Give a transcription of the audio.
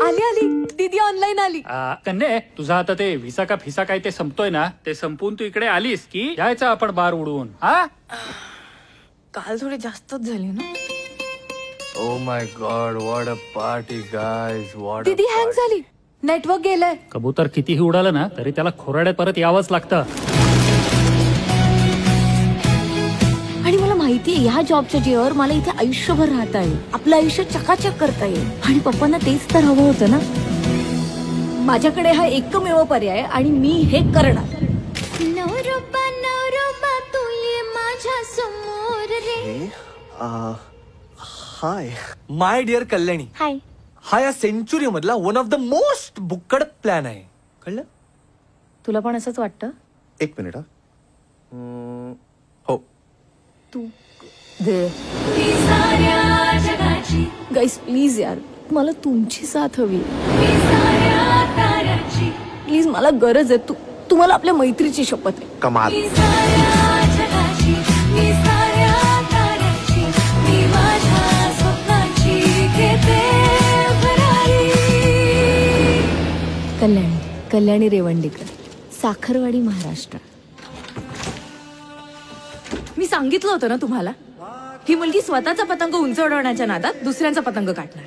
आली आली दीदी ऑनलाईन आली. कन्ने तुझा आता ते व्हिसा का फिसा काय ते संपतोय ना, ते संपून तू इकडे आलीस की जायचं आपण बार उडवून. काल थोडी जास्तच झाली ना. Oh my God, what a party, guys! What दीदी a हँग party. झाली, नेटवर्क गेलंय. कबूतर कितीही उडालं ना तरी त्याला खोराड्यात परत यावंच लागतं. आणि मला माहितीये ह्या जॉबच्या जीवावर मला इथे आयुष्यभर राहता येईल, आपलं आयुष्य चकाचक करता येईल. आणि पप्पांना तेच तर हवं होतं ना. माझ्याकडे हा एकमेव पर्याय आणि मी हे करणार. नवरोबा नवरोबा तू ये माझ्या समोर रे. Hi my dear Kalyani. हाय. हा या सेंचुरी मधला one of the most booked plan आहे, कळलं? तुला पण असंच वाटतं? एक मिनिट. हो तू गाईस प्लीज यार, मला तुमची साथ हवी. प्लीज मला गरज आहे. तुम्हाला आपल्या मैत्रीची शपथ आहे. कमाल. कल्याणी रेवंडीकर, साखरवाडी, महाराष्ट्र. मी सांगितलं होतं ना तुम्हाला, ही मुलगी स्वतःचा पतंग उंच उडवण्याच्या नादात दुसऱ्यांचा पतंग काढणार.